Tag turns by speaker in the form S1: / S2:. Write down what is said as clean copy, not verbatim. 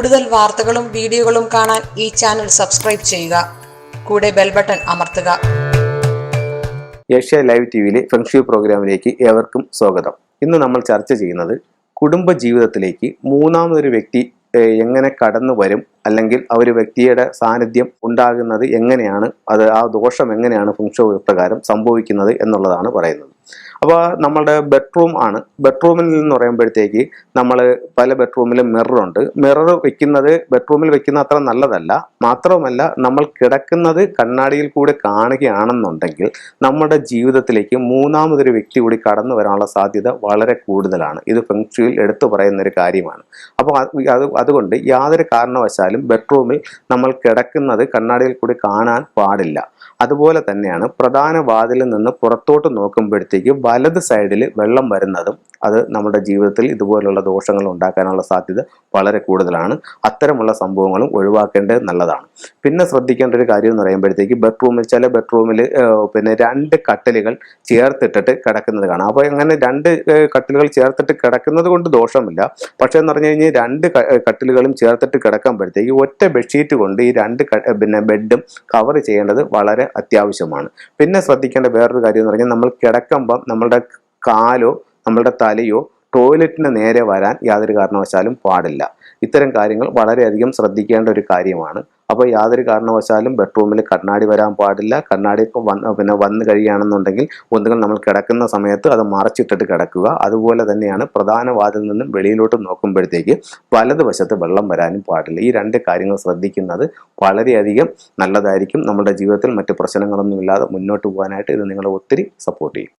S1: കൂടുതൽ വാർത്തകളും വീഡിയോകളും കാണാൻ ഈ ചാനൽ സബ്സ്ക്രൈബ് ചെയ്യുക. കൂടെ ബെൽ ബട്ടൺ അമർത്തുക.
S2: ഏഷ്യ ലൈവ് ടിവിയിലെ ഫെങ്ഷു പ്രോഗ്രാമിലേക്ക് ഏവർക്കും സ്വാഗതം. ഇന്ന് നമ്മൾ ചർച്ച ചെയ്യുന്നത് കുടുംബ ജീവിതത്തിലേക്ക് മൂന്നാമതൊരു വ്യക്തി എങ്ങനെ കടന്നു വരും, അല്ലെങ്കിൽ ആ ഒരു വ്യക്തിയുടെ സാന്നിധ്യം ഉണ്ടാകുന്നത് എങ്ങനെയാണ്, അത് ആ ദോഷം എങ്ങനെയാണ് ഫെങ്ഷു പ്രകാരം സംഭവിക്കുന്നത് എന്നുള്ളതാണ് പറയുന്നത്. അപ്പോൾ നമ്മളുടെ ബെഡ്റൂം ആണ്. ബെഡ്റൂമിൽ നിന്ന് പറയുമ്പോഴത്തേക്ക് നമ്മൾ പല ബെഡ്റൂമിലും മിററുണ്ട്. മിറർ വെക്കുന്നത് ബെഡ്റൂമിൽ വെക്കുന്ന അത്ര നല്ലതല്ല. മാത്രവുമല്ല, നമ്മൾ കിടക്കുന്നത് കണ്ണാടിയിൽ കൂടെ കാണുകയാണെന്നുണ്ടെങ്കിൽ നമ്മുടെ ജീവിതത്തിലേക്ക് മൂന്നാമതൊരു വ്യക്തി കൂടി കടന്നു വരാനുള്ള സാധ്യത വളരെ കൂടുതലാണ്. ഇത് ഫെങ്ഷുയിൽ എടുത്തു പറയുന്ന ഒരു കാര്യമാണ്. അപ്പോൾ അതുകൊണ്ട് യാതൊരു കാരണവശാലും ബെഡ്റൂമിൽ നമ്മൾ കിടക്കുന്നത് കണ്ണാടിയിൽ കൂടി കാണാൻ പാടില്ല. അതുപോലെ തന്നെയാണ് പ്രധാന വാതിലിൽ നിന്ന് പുറത്തോട്ട് നോക്കുമ്പോഴത്തേക്ക് വലത് സൈഡിൽ വെള്ളം വരുന്നതും അത് നമ്മുടെ ജീവിതത്തിൽ ഇതുപോലുള്ള ദോഷങ്ങൾ ഉണ്ടാക്കാനുള്ള സാധ്യത വളരെ കൂടുതലാണ്. അത്തരമുള്ള സംഭവങ്ങളും ഒഴിവാക്കേണ്ടത് നല്ലതാണ്. പിന്നെ ശ്രദ്ധിക്കേണ്ട ഒരു കാര്യം എന്ന് പറയുമ്പോഴത്തേക്ക് ചില ബെഡ്റൂമിൽ രണ്ട് കട്ടിലുകൾ ചേർത്തിട്ടിട്ട് കിടക്കുന്നത് കാണാം. അപ്പോൾ അങ്ങനെ രണ്ട് കട്ടിലുകൾ ചേർത്തിട്ട് കിടക്കുന്നത് കൊണ്ട് ദോഷമില്ല. പക്ഷേ എന്ന് പറഞ്ഞു കഴിഞ്ഞാൽ രണ്ട് കട്ടിലുകളും ചേർത്തിട്ട് കിടക്കുമ്പോഴത്തേക്ക് ഒറ്റ ബെഡ്ഷീറ്റ് കൊണ്ട് ഈ രണ്ട് ബെഡും കവർ ചെയ്യേണ്ടത് വളരെ അത്യാവശ്യമാണ്. പിന്നെ ശ്രദ്ധിക്കേണ്ട വേറൊരു കാര്യം എന്ന് പറഞ്ഞാൽ, നമ്മൾ കിടക്കുമ്പം നമ്മളുടെ കാലോ നമ്മളുടെ തലയോ ടോയ്ലറ്റിന് നേരെ വരാൻ യാതൊരു കാരണവശാലും പാടില്ല. ഇത്തരം കാര്യങ്ങൾ വളരെയധികം ശ്രദ്ധിക്കേണ്ട ഒരു കാര്യമാണ്. അപ്പോൾ യാതൊരു കാരണവശാലും ബെഡ്റൂമിൽ കണ്ണാടി വരാൻ പാടില്ല. കണ്ണാടി വന്നു കഴിയുകയാണെന്നുണ്ടെങ്കിൽ ഒന്നുകിൽ നമ്മൾ കിടക്കുന്ന സമയത്ത് അത് മറച്ചിട്ടിട്ട് കിടക്കുക. അതുപോലെ തന്നെയാണ് പ്രധാന വാതിൽ നിന്നും വെളിയിലോട്ട് നോക്കുമ്പോഴത്തേക്ക് വലതുവശത്ത് വെള്ളം വരാനും പാടില്ല. ഈ രണ്ട് കാര്യങ്ങൾ ശ്രദ്ധിക്കുന്നത് വളരെയധികം നല്ലതായിരിക്കും. നമ്മുടെ ജീവിതത്തിൽ മറ്റു പ്രശ്നങ്ങളൊന്നുമില്ലാതെ മുന്നോട്ട് പോകാനായിട്ട് ഇത് നിങ്ങളെ ഒത്തിരി സപ്പോർട്ട് ചെയ്യും.